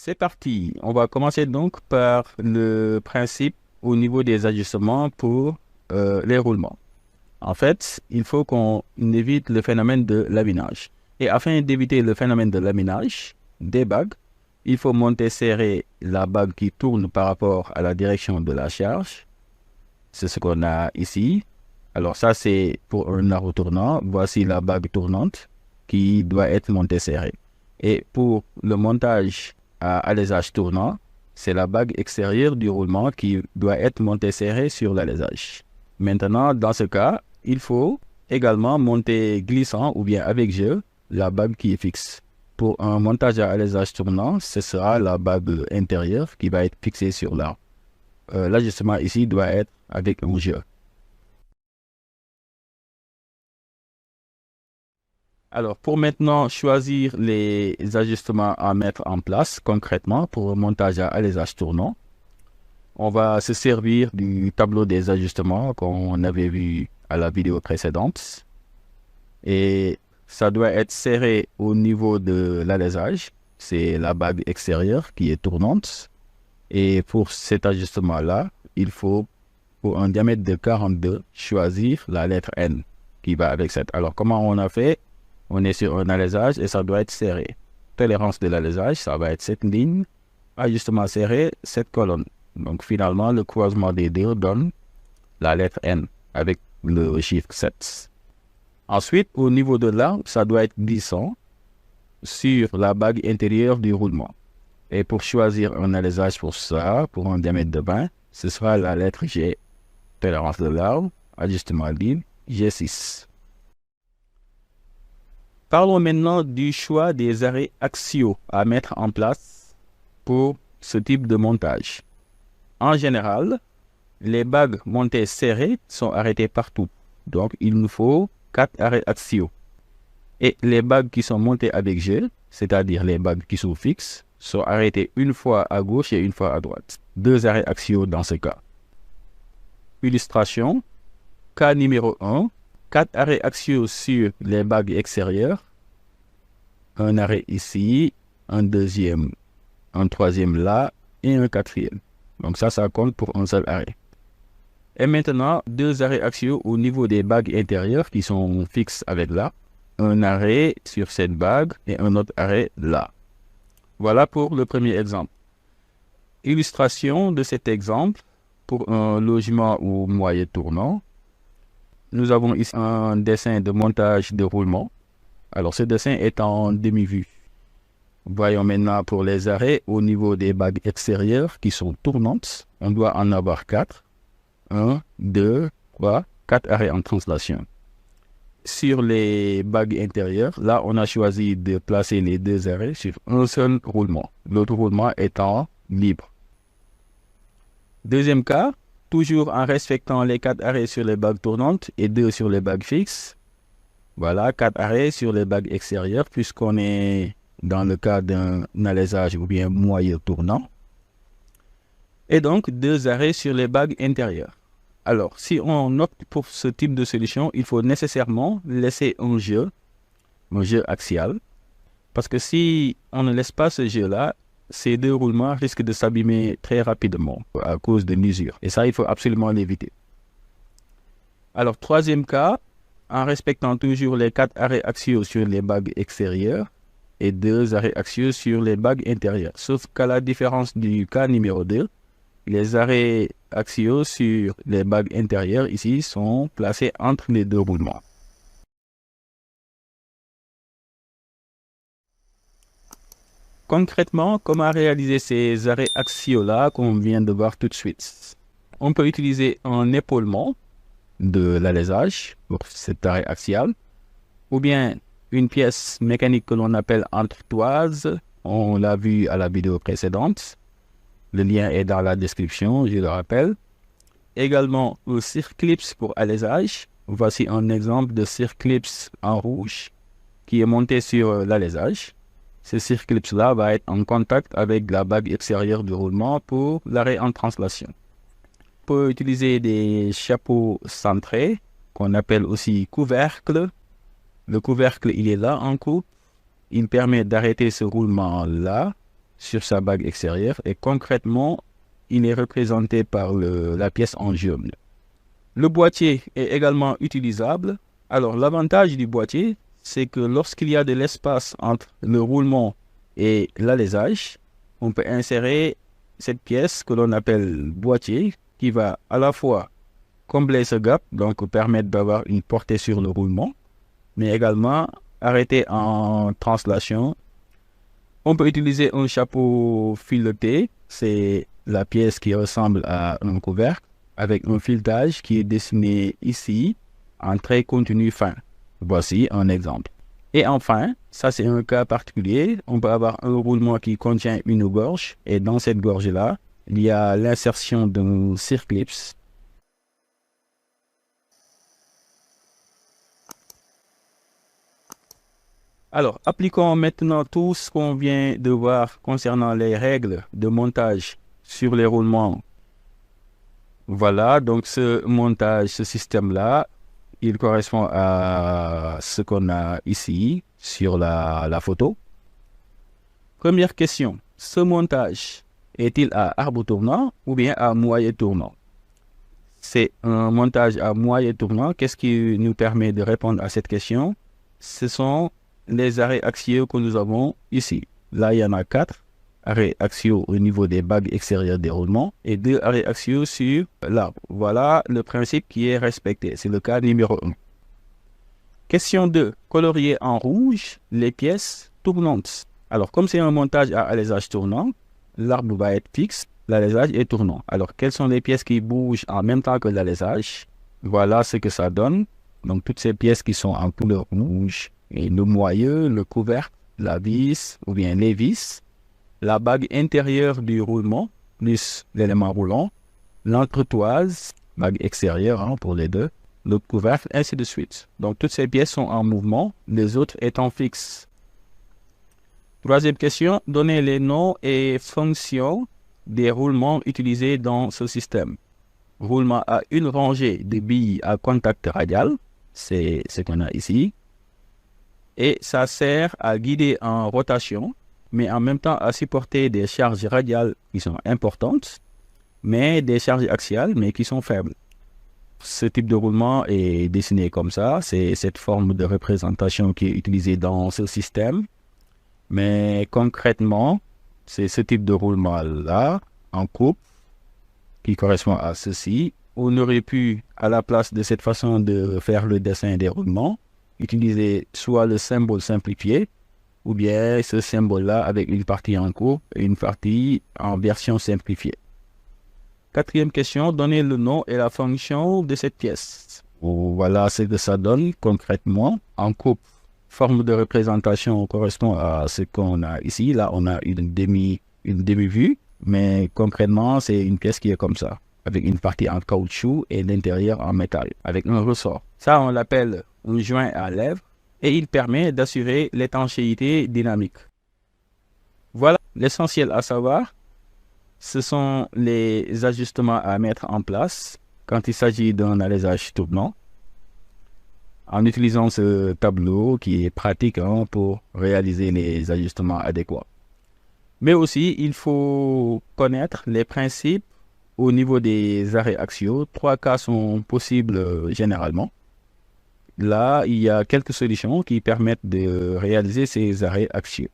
C'est parti. On va commencer donc par le principe au niveau des ajustements pour les roulements. En fait, il faut qu'on évite le phénomène de laminage. Et afin d'éviter le phénomène de laminage des bagues, il faut monter serrer la bague qui tourne par rapport à la direction de la charge. C'est ce qu'on a ici. Alors ça, c'est pour un arrow tournant. Voici la bague tournante qui doit être montée serrée. Et pour le montage à alésage tournant, c'est la bague extérieure du roulement qui doit être montée serrée sur l'alésage. Maintenant, dans ce cas, il faut également monter glissant ou bien avec jeu la bague qui est fixe. Pour un montage à alésage tournant, ce sera la bague intérieure qui va être fixée sur l'arbre. L'ajustement ici doit être avec un jeu. Alors, pour maintenant choisir les ajustements à mettre en place concrètement pour un montage à alésage tournant, on va se servir du tableau des ajustements qu'on avait vu à la vidéo précédente. Et ça doit être serré au niveau de l'alésage. C'est la bague extérieure qui est tournante. Et pour cet ajustement-là, il faut, pour un diamètre de 42, choisir la lettre N qui va avec cette. Alors, comment on a fait? On est sur un alésage et ça doit être serré. Tolérance de l'alésage, ça va être cette ligne. Ajustement serré, cette colonne. Donc, finalement, le croisement des deux donne la lettre N avec le chiffre 7. Ensuite, au niveau de l'arbre, ça doit être glissant sur la bague intérieure du roulement. Et pour choisir un alésage pour ça, pour un diamètre de 20, ce sera la lettre G. Tolérance de l'arbre, ajustement libre, G6. Parlons maintenant du choix des arrêts axiaux à mettre en place pour ce type de montage. En général, les bagues montées serrées sont arrêtées partout. Donc, il nous faut 4 arrêts axiaux. Et les bagues qui sont montées avec gel, c'est-à-dire les bagues qui sont fixes, sont arrêtées une fois à gauche et une fois à droite. 2 arrêts axiaux dans ce cas. Illustration. Cas numéro 1. 4 arrêts axiaux sur les bagues extérieures. Un arrêt ici, un deuxième, un troisième là et un quatrième. Donc ça compte pour un seul arrêt. Et maintenant, 2 arrêts axiaux au niveau des bagues intérieures qui sont fixes avec là. Un arrêt sur cette bague et un autre arrêt là. Voilà pour le premier exemple. Illustration de cet exemple pour un logement ou moyen tournant. Nous avons ici un dessin de montage de roulement. Alors, ce dessin est en demi-vue. Voyons maintenant pour les arrêts au niveau des bagues extérieures qui sont tournantes. On doit en avoir 4. 1, 2, 3, 4 arrêts en translation. Sur les bagues intérieures, là, on a choisi de placer les 2 arrêts sur un seul roulement. L'autre roulement étant libre. Deuxième cas, toujours en respectant les 4 arrêts sur les bagues tournantes et 2 sur les bagues fixes. Voilà, 4 arrêts sur les bagues extérieures puisqu'on est dans le cas d'un alésage ou bien moyen tournant. Et donc, 2 arrêts sur les bagues intérieures. Alors, si on opte pour ce type de solution, il faut nécessairement laisser un jeu axial. Parce que si on ne laisse pas ce jeu-là, ces 2 roulements risquent de s'abîmer très rapidement à cause de l'usure. Et ça, il faut absolument l'éviter. Alors, troisième cas, en respectant toujours les 4 arrêts axiaux sur les bagues extérieures et 2 arrêts axiaux sur les bagues intérieures. Sauf qu'à la différence du cas numéro 2, les arrêts axiaux sur les bagues intérieures ici sont placés entre les 2 roulements. Concrètement, comment réaliser ces arrêts axiaux-là qu'on vient de voir tout de suite? On peut utiliser un épaulement de l'alésage pour cet arrêt axial, ou bien une pièce mécanique que l'on appelle entretoise. On l'a vu à la vidéo précédente. Le lien est dans la description, je le rappelle. Également, un circlips pour alésage. Voici un exemple de circlips en rouge qui est monté sur l'alésage. Ce circlips-là va être en contact avec la bague extérieure du roulement pour l'arrêt en translation. On peut utiliser des chapeaux centrés, qu'on appelle aussi couvercles. Le couvercle, il est là en coupe. Il permet d'arrêter ce roulement-là sur sa bague extérieure et concrètement, il est représenté par la pièce en jaune. Le boîtier est également utilisable. Alors, l'avantage du boîtier, c'est que lorsqu'il y a de l'espace entre le roulement et l'alésage, on peut insérer cette pièce que l'on appelle boîtier qui va à la fois combler ce gap, donc permettre d'avoir une portée sur le roulement, mais également arrêter en translation. On peut utiliser un chapeau fileté, c'est la pièce qui ressemble à un couvercle, avec un filetage qui est dessiné ici en trait continu fin. Voici un exemple. Et enfin, ça c'est un cas particulier, on peut avoir un roulement qui contient une gorge, et dans cette gorge-là, il y a l'insertion d'un circlips. Alors, appliquons maintenant tout ce qu'on vient de voir concernant les règles de montage sur les roulements. Voilà, donc ce montage, ce système-là, il correspond à ce qu'on a ici sur la photo. Première question, ce montage est-il à arbre tournant ou bien à moyeu tournant? C'est un montage à moyeu tournant. Qu'est-ce qui nous permet de répondre à cette question? Ce sont les arrêts axiaux que nous avons ici. Là, il y en a 4 arrêts axiaux au niveau des bagues extérieures des roulements et 2 arrêts axiaux sur l'arbre. Voilà le principe qui est respecté. C'est le cas numéro 1. Question 2. Colorier en rouge les pièces tournantes. Alors, comme c'est un montage à alésage tournant, l'arbre va être fixe, l'alésage est tournant. Alors, quelles sont les pièces qui bougent en même temps que l'alésage? Voilà ce que ça donne. Donc, toutes ces pièces qui sont en couleur rouge, et le moyeu, le couvercle, la vis ou bien les vis, la bague intérieure du roulement, plus l'élément roulant, l'entretoise, bague extérieure pour les deux, le couvercle, ainsi de suite. Donc, toutes ces pièces sont en mouvement, les autres étant fixes. Troisième question, donnez les noms et fonctions des roulements utilisés dans ce système. Roulement à une rangée de billes à contact radial, c'est ce qu'on a ici. Et ça sert à guider en rotation, mais en même temps à supporter des charges radiales qui sont importantes, mais des charges axiales, mais qui sont faibles. Ce type de roulement est dessiné comme ça, c'est cette forme de représentation qui est utilisée dans ce système. Mais concrètement, c'est ce type de roulement-là, en coupe, qui correspond à ceci. On aurait pu, à la place de cette façon de faire le dessin des roulements, utiliser soit le symbole simplifié, ou bien ce symbole-là avec une partie en coupe et une partie en version simplifiée. Quatrième question, donnez le nom et la fonction de cette pièce. Voilà ce que ça donne concrètement. En coupe, forme de représentation correspond à ce qu'on a ici. Là, on a une demi-vue, mais concrètement, c'est une pièce qui est comme ça, avec une partie en caoutchouc et l'intérieur en métal, avec un ressort. Ça, on l'appelle un joint à lèvres et il permet d'assurer l'étanchéité dynamique. Voilà l'essentiel à savoir. Ce sont les ajustements à mettre en place quand il s'agit d'un alésage tournant, en utilisant ce tableau qui est pratique pour réaliser les ajustements adéquats. Mais aussi, il faut connaître les principes au niveau des arrêts axiaux. 3 cas sont possibles généralement. Là, il y a quelques solutions qui permettent de réaliser ces arrêts axiaux.